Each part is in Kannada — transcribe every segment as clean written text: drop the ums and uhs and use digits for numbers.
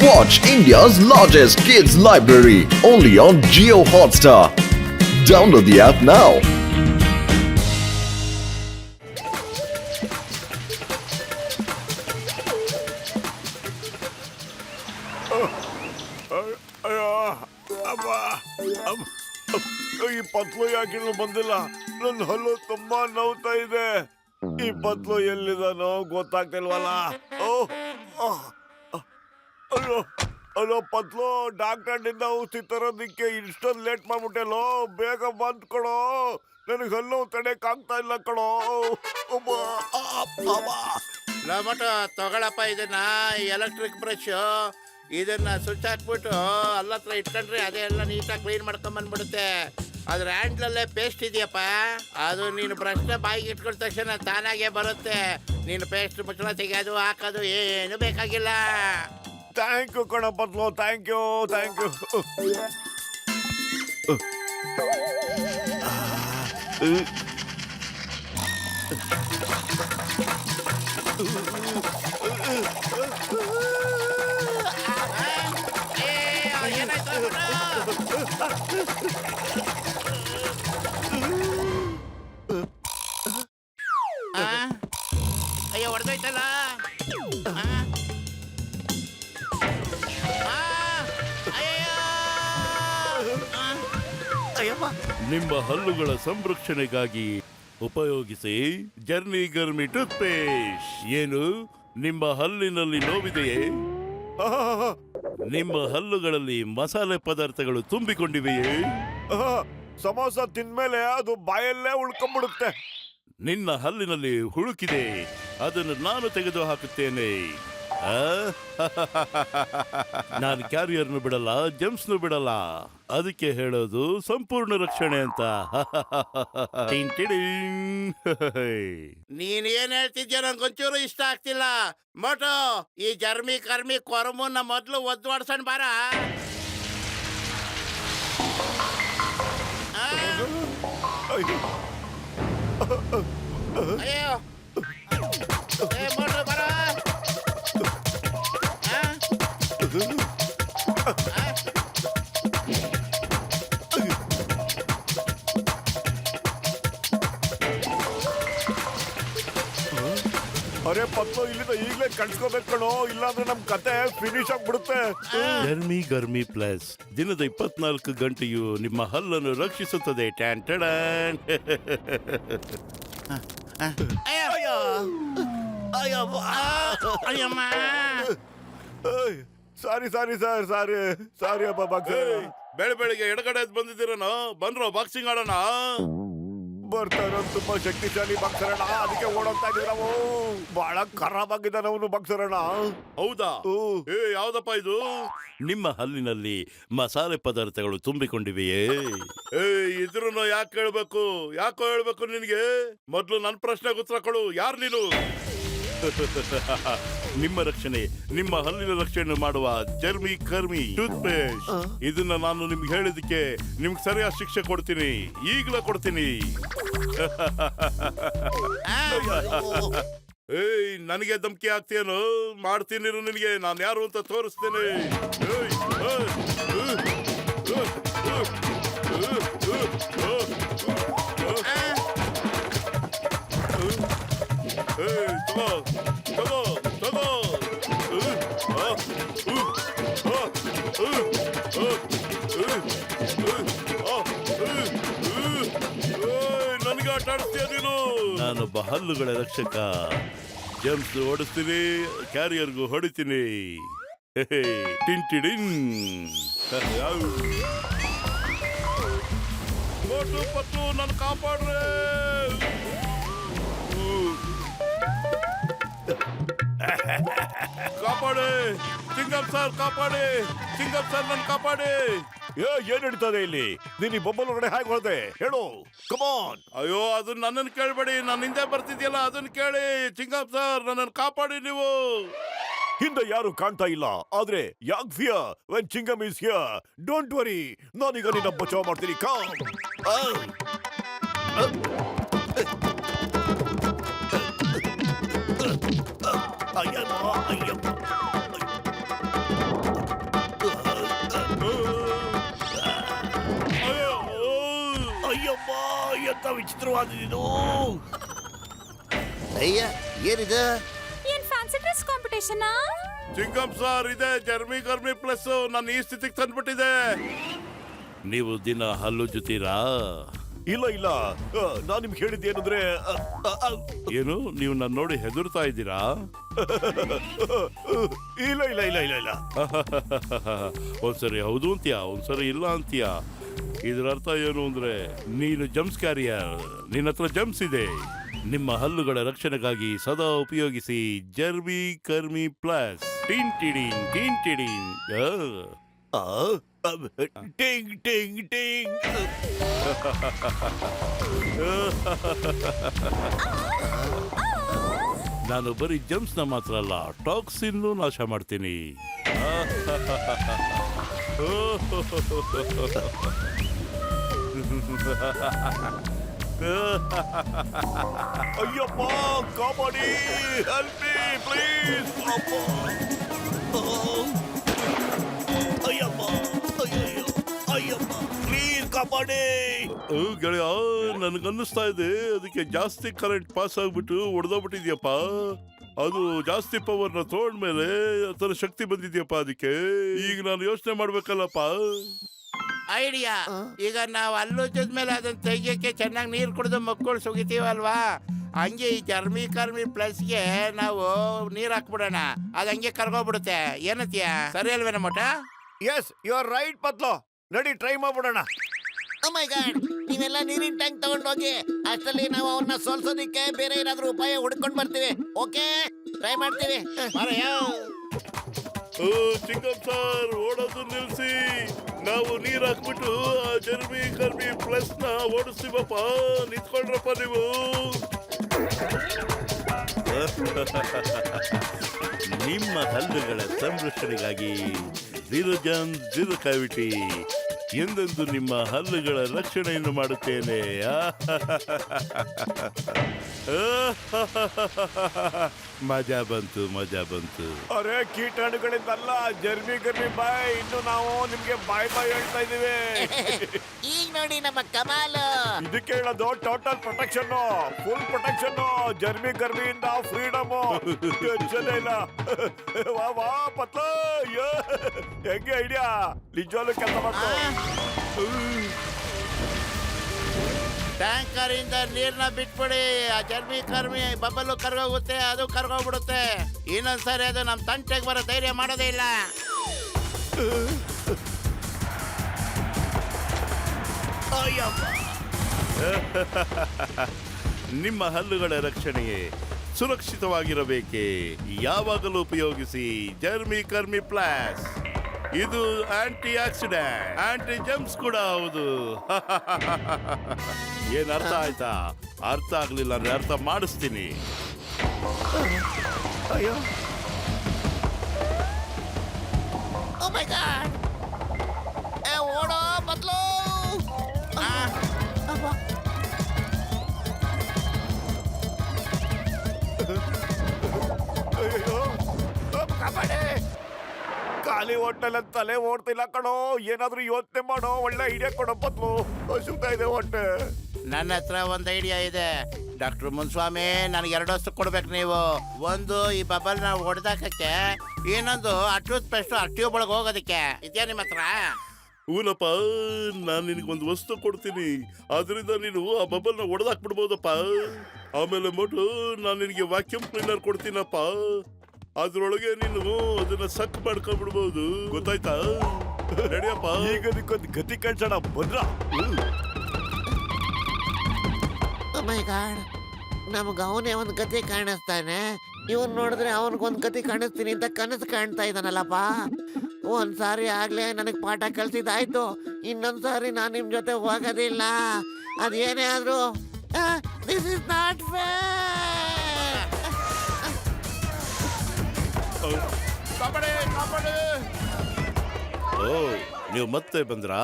Watch India's largest kids library only on Jio Hotstar. Download the app now. ಈ ಪತ್ಲು ಯಾಕಿನ್ನು ಬಂದಿಲ್ಲ? ನನ್ನ ಹಲ್ಲು ತುಂಬಾ ನೋವ್ತಾ ಇದೆ. ಈ ಪತ್ಲು ಎಲ್ಲಿದಾನೋ ಗೊತ್ತಾಗ್ತಿಲ್ವಲ್ಲ. ಅಲೋ ಪತ್ಲು, ಡಾಕ್ಟರ್ ನಿಂದ ಔಷಧಿ ತರೋದಿಕ್ಕೆ ಇಷ್ಟೊಂದು ಲೇಟ್ ಮಾಡ್ಬಿಟ್ಟೆಲ್ಲೋ. ಬೇಗ ಬಂದ್ ಕೊಡೋ, ನನಗೆ ಹಲ್ಲು ತಡೆಯಕ್ ಆಗ್ತಾ ಇಲ್ಲ ಕಣೋ. ಲಮಟ ತಗೊಳಪ್ಪ, ಇದನ್ನ ಎಲೆಕ್ಟ್ರಿಕ್ ಬ್ರಷ್, ಇದನ್ನ ಸ್ವಿಚ್ ಹಾಕ್ಬಿಟ್ಟು ಅಲ್ಲತ್ರ ಇಟ್ಕೊಂಡ್ರೆ ಅದೇ ಎಲ್ಲ ನೀಟಾಗಿ ಕ್ಲೀನ್ ಮಾಡ್ಕೊಂಬಂದ್ಬಿಡುತ್ತೆ. ಅದ್ರ ಹ್ಯಾಂಡ್ಲಲ್ಲೇ ಪೇಸ್ಟ್ ಇದೆಯಪ್ಪ, ಅದು ನೀನು ಬ್ರಷ್ನ ಬಾಯಿಗೆ ಇಟ್ಕೊಂಡ ತಕ್ಷಣ ತಾನಾಗೆ ಬರುತ್ತೆ. ನೀನು ಪೇಸ್ಟ್ ಮುಚ್ಚಳ ತೆಗೆಯೋದು ಹಾಕೋದು ಏನು ಬೇಕಾಗಿಲ್ಲ. ಥ್ಯಾಂಕ್ ಯು ಕಣ ಪತ್ಲು, ಥ್ಯಾಂಕ್ ಯು. ಅಯ್ಯೋ ಹೊಡೆದೋಯ್ತಲ್ಲ. ನಿಮ್ಮ ಹಲ್ಲುಗಳ ಸಂರಕ್ಷಣೆಗಾಗಿ ಉಪಯೋಗಿಸಿ ಜರ್ನಿ ಗರ್ಮಿ ಟೂತ್ ಪೇಸ್ಟ್. ಏನು ನಿಮ್ಮ ಹಲ್ಲಿನಲ್ಲಿ ನೋವಿದೆಯೇ? ನಿಮ್ಮ ಹಲ್ಲುಗಳಲ್ಲಿ ಮಸಾಲೆ ಪದಾರ್ಥಗಳು ತುಂಬಿಕೊಂಡಿವೆಯೇ? ಸಮೋಸ ತಿಂದ್ಮೇಲೆ ಅದು ಬಾಯಲ್ಲೇ ಉಳ್ಕೊಂಡ್ಬಿಡುತ್ತೆ. ನಿನ್ನ ಹಲ್ಲಿನಲ್ಲಿ ಹುಳುಕಿದೆ, ಅದನ್ನು ನಾನು ತೆಗೆದು ಹಾಕುತ್ತೇನೆ. ನಾನು ಕ್ಯಾರಿಯರ್ನು ಬಿಡಲ್ಲ, ಜೆಮ್ಸ್ನು ಬಿಡಲ್ಲ. ಅದಕ್ಕೆ ಹೇಳೋದು ಸಂಪೂರ್ಣ ರಕ್ಷಣೆ ಅಂತ. ನೀನ್ ಏನ್ ಹೇಳ್ತಿದ್ಯೋ ನಂಗೊಂಚೂರು ಇಷ್ಟ ಆಗ್ತಿಲ್ಲ. ಮೋಟು, ಈ ಜರ್ಮಿ ಕರ್ಮಿ ಕೊರಮನ್ನ ಮೊದ್ಲು ಒದ್ವಾಡ್ಸಣ್ ಬಾರ. ಅಯ್ಯೋ ಮೋಟು ಬರ. ಅರೆ ಪತ್ಲು, ಇಲ್ಲಿಂದ ಈಗಲೇ ಕಳ್ಸ್ಕೋಬೇಕು ಕಣೋ, ಇಲ್ಲಾಂದ್ರೆ ನಮ್ ಕತೆ ಫಿನಿಶ್ ಆಗ್ಬಿಡುತ್ತೆ. ಜರ್ಮಿ ಗರ್ಮಿ ಪ್ಲಸ್ ದಿನದ 24 ಗಂಟೆಯು ನಿಮ್ಮ ಹಲ್ಲನ್ನು ರಕ್ಷಿಸುತ್ತದೆ. ಟ್ಯಾನ್ ಟಡಾನ್. ಅಯ್ಯಮ್ಮ, ಸಾರಿ ಅಪ್ಪ ಬಾಕ್ಸರ್. ಬೆಳಿಗ್ಗೆ ಎಡಗಡೆ ಬಂದಿದ್ದೀರನೋ, ಬನ್ರೋ ಬಾಕ್ಸಿಂಗ್ ಆಡೋಣ. ಬರ್ತಾರ ತುಂಬಾ ಶಕ್ತಿಶಾಲಿ ಬಾಕ್ಸರಣ, ಅದಕ್ಕೆ ಓಡೋಗ್ತಾ ಇದ್ವಿ ನಾವು. ಬಹಳ ಖರಾಬ್ ಆಗಿದ್ದಾನ ಅವನು ಬಾಕ್ಸರಣ. ಹೌದಾ? ಯಾವ್ದಪ್ಪ ಇದು? ನಿಮ್ಮ ಹಲ್ಲಿನಲ್ಲಿ ಮಸಾಲೆ ಪದಾರ್ಥಗಳು ತುಂಬಿಕೊಂಡಿವೆಯೇ? ಇದ್ರೂ ಯಾಕೆ ಯಾಕೋ ಹೇಳ್ಬೇಕು ನಿನ್ಗೆ? ಮೊದ್ಲು ನನ್ನ ಪ್ರಶ್ನೆಗೆ ಉತ್ತರ ಕೊಡು. ಯಾರು ನೀನು? ನಿಮ್ಮ ರಕ್ಷಣೆ, ನಿಮ್ಮ ಹಲ್ಲಿನ ರಕ್ಷಣೆ ಮಾಡುವ ಜರ್ಮಿ ಕರ್ಮಿ ಟೂತ್ ಪೇಸ್ಟ್. ಇದನ್ನ ನಾನು ನಿಮ್ಗೆ ಹೇಳಿದಕ್ಕೆ ನಿಮ್ಗೆ ಸರಿಯಾದ ಶಿಕ್ಷೆ ಕೊಡ್ತೀನಿ, ಈಗಲೇ ಕೊಡ್ತೀನಿ. ನನಗೆ ಧಮಕಿ ಆಗ್ತೇನು? ಮಾಡ್ತೀನಿ ನಿನಗೆ, ನಾನು ಯಾರು ಅಂತ ತೋರಿಸ್ತೇನೆ. ನನಗೆ ಆಟ ಆಡಿಸ್ತೀಯ ನೀನು? ನಾನೊಬ್ಬ ಹಲ್ಲುಗಳ ರಕ್ಷಕ. ಜಂಪ್ಸ್ ಓಡಿಸ್ತೀನಿ, ಕ್ಯಾರಿಯರ್ಗೂ ಹೊಡಿತೀನಿ. ಟಿಂಟಿಡಿನ್. ಮೋಟು ಪತ್ತು, ನನ್ನ ಕಾಪಾಡ್ರೆ. ಕಾಪಾಡಿ ಚಿಂಗಂ ಸರ್, ಕಾಪಾಡಿ ಚಿಂಗಂ ಸರ್, ನನ್ನ ಕಾಪಾಡಿ. ಏನ್ ನಡೀತದೆ ಇಲ್ಲಿ? ನೀನ್ ಈ ಬೊಬ್ಬಲ್ ಒಳಗಡೆ ಹೇಗೆ ಹೊರದೆ ಹೇಳು, ಕಮಾನ್. ಅಯ್ಯೋ, ಅದನ್ನ ನನ್ನನ್ನು ಕೇಳಬೇಡಿ, ನನ್ನ ಹಿಂದೆ ಬರ್ತಿದ್ಯಲ್ಲ ಅದನ್ನ ಕೇಳಿ. ಚಿಂಗಂ ಸರ್, ನನ್ನನ್ನು ಕಾಪಾಡಿ ನೀವು. ಹಿಂದೆ ಯಾರು ಕಾಣ್ತಾ ಇಲ್ಲ, ಆದ್ರೆ ಯಾಕ್ fear when ಚಿಂಗಮ್ is here. Don't worry, ನಾನೀಗ ನಿನ್ನ ಬಚಾವ್ ಮಾಡ್ತೀನಿ. ಕಮ್. ವಿಚಿತ್ರವಾದಿದು. ಅಯ್ಯ ಏನಿದೆ? ಏನ್ fancy dress competition? Chingam sir, ಇದೆ ಜರ್ಮಿ ಕರ್ಮಿ ಪ್ಲಸ್ ನನ್ನ ಈ ಸ್ಥಿತಿಗೆ ತಂದ್ಬಿಟ್ಟಿದೆ. ನೀವು ದಿನ ಹಲ್ಲು ಜುತ್ತೀರಾ? ಇಲ್ಲ ಇಲ್ಲ, ನಾನ್ ನಿಮ್ಗೆ ಹೇಳಿದ್ದೆ ಏನಂದ್ರೆ ಏನು ನೀವು ನನ್ನ ನೋಡಿ ಹೆದರ್ತಾ ಇದ್ದೀರಾ? ಇಲ್ಲ ಇಲ್ಲ ಇಲ್ಲ ಇಲ್ಲ ಇಲ್ಲ. ಒಂದ್ಸರಿ ಹೌದು ಅಂತೀಯಾ, ಒಂದ್ಸರಿ ಇಲ್ಲ ಅಂತೀಯಾ. ಇದರ ಅರ್ಥ ಏನು ಅಂದ್ರೆ ನೀನು ಜಮ್ಸ್ ಕ್ಯಾರಿಯರ್, ನಿನ್ನ ಹತ್ರ ಜಮ್ಸ್ ಇದೆ. ನಿಮ್ಮ ಹಲ್ಲುಗಳ ರಕ್ಷಣೆಗಾಗಿ ಸದಾ ಉಪಯೋಗಿಸಿ ಜರ್ಮಿ ಕರ್ಮಿ ಪ್ಲಸ್. ಟಿನ್ ಟಿಡಿನ್ ಟಿನ್ ಟಿಡಿನ್. ಟಿಂಗ್ ಟಿಂಗ್ ಟಿಂಗ್. ನಾನು ಬರೀ ಜಮ್ಸ್ ನ ಮಾತ್ರ ಅಲ್ಲ, ಟಾಕ್ಸಿನ್ ನಾಶ ಮಾಡ್ತೀನಿ. ಅಯ್ಯಪ್ಪ ಕಾಪಾಡಿ, ಹೆಲ್ಪ್ ಮೀ ಪ್ಲೀಸ್. ಅಯ್ಯಪ್ಪ, ಅಯ್ಯಯ್ಯೋ, ಅಯ್ಯಪ್ಪ ಪ್ಲೀಸ್ ಕಾಪಾಡಿ. ಗೆಳೆಯ, ನನ್ಗನ್ನಿಸ್ತಾ ಇದೆ ಅದಕ್ಕೆ ಜಾಸ್ತಿ ಕರೆಂಟ್ ಪಾಸ್ ಆಗ್ಬಿಟ್ಟು ಹೊಡೆದೋಗ್ಬಿಟ್ಟಿದ್ಯಪ್ಪ. ಅದು ಜಾಸ್ತಿ ಪವರ್ ನ ತಗೊಂಡ್ಮೇಲೆ ಅದರ ಶಕ್ತಿ ಬಂದಿದ್ಯಪ್ಪ. ಅದಕ್ಕೆ ಈಗ ನಾನು ಯೋಚನೆ ಮಾಡ್ಬೇಕಲ್ಲಪ್ಪ. ಐಡಿಯಾ. ಈಗ ನಾವು ಅಲ್ಲುಜ್ಜದ್ಮೇಲೆ ಅದನ್ನ ತೆಗಿಯಕ್ಕೆ ಚೆನ್ನಾಗಿ ನೀರು ಕುಡಿದು ಮಕ್ಕಳು ಸುಗಿತೀವಲ್ವಾ, ಹಂಗೆ ಈ ಜರ್ಮಿ ಕರ್ಮಿ ಪ್ಲಸ್ಗೆ ನಾವು ನೀರ್ ಹಾಕ್ಬಿಡೋಣ, ಅದ್ ಹಂಗೆ ಕರ್ಗೋಗ್ಬಿಡುತ್ತೆ. ಏನತ್ತೀಯ, ಸರಿ ಅಲ್ವೇನ ಮೋಟ? ಎಸ್, ಯು ಆರ್ ರೈಟ್ ಪತ್ಲು. ನಡಿ ಟ್ರೈ ಮಾಡ್ಬಿಡೋಣ. ಓ ಮೈ ಗಾಡ್, ನೀವೆಲ್ಲ ನೀರಿನ ಟ್ಯಾಂಕ್ ತಗೊಂಡೋಗಿ, ಅಷ್ಟರಲ್ಲಿ ನಾವು ಅವನ್ನ ಸೋಲ್ಸೋದಿಕ್ಕೆ ಬೇರೆ ಏನಾದ್ರೂ ಉಪಾಯ ಹುಡ್ಕೊಂಡ್ ಬರ್ತೀವಿ. ಓಕೆ, ಟ್ರೈ ಮಾಡ್ತೀವಿ. ಚಿಂಗಂ ಸರ್, ಓಡೋದು ನಿಲ್ಸಿ. ನಾವು ನೀರ್ ಹಾಕ್ಬಿಟ್ಟು ಆ ಜರ್ಮಿ ಕರ್ಮಿ ಪ್ಲಸ್ ನ ಓಡಿಸ್ತೀವಪ್ಪ. ನಿಂತ್ಕೊಳ್ರಪ್ಪ ನೀವು. ನಿಮ್ಮ ಹಲ್ಲುಗಳ ಸಂರಕ್ಷಣೆಗಾಗಿ ಜಿರೋಜನ್ ಜಿರೋ ಕ್ಯಾವಿಟಿ ಎಂದೆಂದು ನಿಮ್ಮ ಹಲ್ಲುಗಳ ರಕ್ಷಣೆಯನ್ನು ಮಾಡುತ್ತೇನೆ. ಮಜಾ ಬಂತು, ಮಜಾ ಬಂತು. ಅರೆ ಕೀಟಾಣುಗಳಿಂದಲ್ಲ, ಜರ್ಮಿ ಕರ್ಮಿ ಬಾಯ್. ಇನ್ನು ನಾವು ನಿಮ್ಗೆ ಬಾಯ್ ಬಾಯ್ ಹೇಳ್ತಾ ಇದೀವಿ. ಈಗ ನೋಡಿ ನಮ್ಮ ಕಮಾಲು. ಇದಕ್ಕೆ ಹೇಳೋದು total protection, full protection. ಜರ್ಮಿ ಕರ್ಮಿಯಿಂದ freedom. Tension ಇಲ್ಲ. ವಾ ವಾ ಪತ್ಲ, ಹೆಂಗೆ ಐಡಿಯಾ? ನಿಜವಾಗ್ಲೂ ಕೆಲಸ ಮಾಡ್ತಾರೆ. ಟ್ಯಾಂಕರ್ ಇಂದ ನೀರ್ನ ಬಿಟ್ಬಿಡಿ. ಆ ಜರ್ಮಿ ಕರ್ಮಿ ಬಬ್ಬಲು ಕರ್ಗೋಗುತ್ತೆ, ಅದು ಕರ್ಗೋಗ್ಬಿಡುತ್ತೆ. ಇನ್ನೊಂದ್ಸರಿ ಅದು ನಮ್ ತಂಟೆಗೆ ಬರೋ ಧೈರ್ಯ ಮಾಡೋದೇ ಇಲ್ಲ. ನಿಮ್ಮ ಹಲ್ಲುಗಳ ರಕ್ಷಣೆಗೆ ಸುರಕ್ಷಿತವಾಗಿರಬೇಕೆ ಯಾವಾಗಲೂ ಉಪಯೋಗಿಸಿ ಜರ್ಮಿ ಕರ್ಮಿ ಪ್ಲಸ್. ಇದು ಆಂಟಿ ಆಕ್ಸಿಡೆಂಟ್, ಆಂಟಿ ಜಮ್ಸ್ ಕೂಡ ಹೌದು. ಏನ್ ಅರ್ಥ ಆಯ್ತಾ? ಅರ್ಥ ಆಗ್ಲಿಲ್ಲ ಅಂದ್ರೆ ಅರ್ಥ ಮಾಡಿಸ್ತೀನಿ. ಅಯ್ಯೋ, ಓ ಮೈ ಗಾಡ್, ಓಡೋ ಬದ್ಲು. ಅಯ್ಯೋ, ಕಾಪಾಡಿ. ಖಾಲಿ ಹೊಟ್ಟೆಲ್ಲ ತಲೆ ಓಡ್ತಿಲ್ಲ ಕಣೋ. ಏನಾದ್ರೂ ಯೋಚನೆ ಮಾಡೋ, ಒಳ್ಳೆ ಐಡಿಯಾ ಕೊಡೋ ಪತ್ಲು. ಹಸುತ್ತಾ ಇದೆ ಹೊಟ್ಟೆ. ನನ್ನ ಹತ್ರ ಒಂದು ಐಡಿಯಾ ಇದೆ. ಡಾಕ್ಟರ್ ಮುನ್ಸ್ವಾಮಿ, ನನಗೆ 2 ವಸ್ತು ಕೊಡ್ಬೇಕು ನೀವು. ಒಂದು ಈ ಬಬಲ್ನ ಹೊಡೆದಾಕಕ್ಕೆ, ಇನ್ನೊಂದು ಆ ಟೂತ್ ಪೇಸ್ಟ್ ಆ ಟ್ಯೂಬ್ ಒಳಗೆ ಹೋಗೋದಕ್ಕೆ. ಇದೆಯಾ ನಿಮ್ಮ ಹತ್ರ? ಊನಪ್ಪ, ನಾನು ನಿನಗೊಂದು ವಸ್ತು ಕೊಡ್ತೀನಿ. ಅದರಿಂದ ನೀನು ಆ ಬಬಲ್ನ ಹೊಡೆದಾಕ್ಬಿಡ್ಬೋದಪ್ಪ. ಆಮೇಲೆ ಮೊಟ್ಟು ನಾನು ನಿನಗೆ ವ್ಯಾಕ್ಯೂಮ್ ಕ್ಲೀನರ್ ಕೊಡ್ತೀನಪ್ಪ. ಅದ್ರೊಳಗೆ ನೀನು ಅದನ್ನ ಸಕ್ ಮಾಡ್ಕೊಂಡ್ಬಿಡ್ಬೋದು. ಗೊತ್ತಾಯ್ತಾ? ನಡಿಯಪ್ಪ. ಈಗ ಅದಕ್ಕೊಂದು ಗತಿ ಕಳ್ಸೋಣ ಭದ್ರ. ಓ ಮೈ ಗಾಡ್, ನಮ್ಗೆ ಅವನೇ ಒಂದು ಗತಿ ಕಾಣಿಸ್ತಾನೆ. ಇವನ್ ನೋಡಿದ್ರೆ ಅವನಿಗೊಂದು ಗತಿ ಕಾಣಿಸ್ತೀನಿ ಅಂತ ಕನಸು ಕಾಣ್ತಾ ಇದ್ದಾನಲ್ಲಪ್ಪ. ಒಂದ್ಸಾರಿ ಆಗ್ಲೇ ನನಗೆ ಪಾಠ ಕಲ್ಸಿದ್ದಾಯ್ತು. ಇನ್ನೊಂದ್ಸಾರಿ ನಾನು ನಿಮ್ ಜೊತೆ ಹೋಗೋದಿಲ್ಲ. ಅದೇನೇ ಆದ್ರೂ ದಿಸ್ ಇಸ್ ನಾಟ್ ಫೇರ್. ಕಾಪಾಡಿ, ಕಾಪಾಡಿ. ಓ, ನೀವು ಮತ್ತೆ ಬಂದ್ರಾ?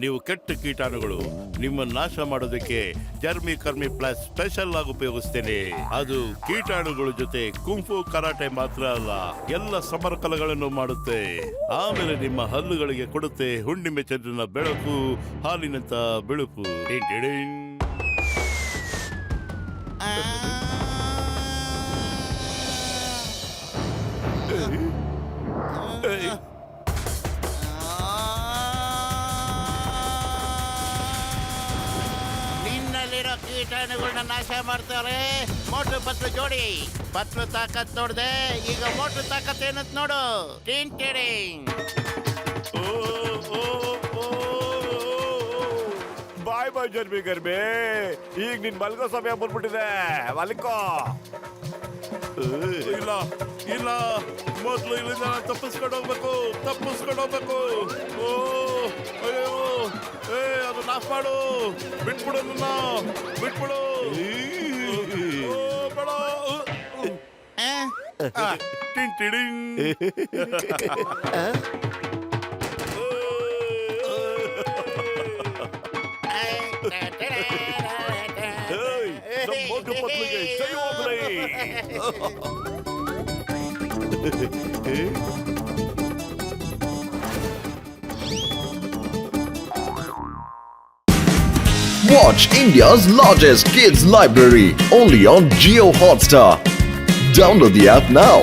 ನೀವು ಕೆಟ್ಟ ಕೀಟಾಣುಗಳು. ನಿಮ್ಮ ನಾಶ ಮಾಡೋದಕ್ಕೆ ಜರ್ಮಿ ಕರ್ಮಿ ಪ್ಲಸ್ ಸ್ಪೆಷಲ್ ಆಗಿ ಉಪಯೋಗಿಸ್ತೇನೆ. ಅದು ಕೀಟಾಣುಗಳ ಜೊತೆ ಕುಂಫು ಕರಾಟೆ ಮಾತ್ರ ಅಲ್ಲ, ಎಲ್ಲ ಸಮರಕಲೆಗಳನ್ನು ಮಾಡುತ್ತೆ. ಆಮೇಲೆ ನಿಮ್ಮ ಹಲ್ಲುಗಳಿಗೆ ಕೊಡುತ್ತೆ ಹುಣ್ಣಿಮೆ ಚಂದ್ರನ ಬೆಳಕು, ಹಾಲಿನಂತ ಬೆಳಕು. ಟಿನ್ ಟಿಡಿನ್. ನಿನ್ನಲ್ಲಿರೋ ಕೀಟಾಣುಗಳನ್ನ ನಾಶ ಮಾಡ್ತಾರೆ ಮೋಟು ಪತ್ಲು ಜೋಡಿ. ಪತ್ಲು ತಾಕತ್ ನೋಡ್ದೆ, ಈಗ ಮೋಟು ತಾಕತ್ ಏನಂತ ನೋಡು. ಟಿನ್ ಟಿಡಿಂಗ್. ಬಾಯ್ ಬಾಯ್ ಜರ್ಮಿ ಗರ್ಮಿ. ಈಗ ನಿನ್ ಮಲ್ಗೋ ಸಮಯ ಬಂದ್ಬಿಟ್ಟಿದೆ, ಮಲ್ಕೋ. ಇಲ್ಲ ಇಲ್ಲ, ಮೊದ್ಲು ಇಲ್ಲಿಂದ ನಾನು ತಪ್ಪಿಸ್ಕೊಂಡು ಹೋಗ್ಬೇಕು. ಓ ಅಯ್ಯೋ, ಅದು ನಾಫ್ ಮಾಡು, ಬಿಟ್ಬಿಡು ನನ್ನ, ಬಿಟ್ಬಿಡು. ಓ, ಬೇಡ. ಟಿನ್ ಟಿಡಿಂಗ್. ಏಯ್, ನಮ್ ಮೋಟು ಪತ್ಲಿಗೆ ಜೈ ಹೋಗ್ಲಿ. Watch India's largest kids library only on Geo Hotstar. Download the app now.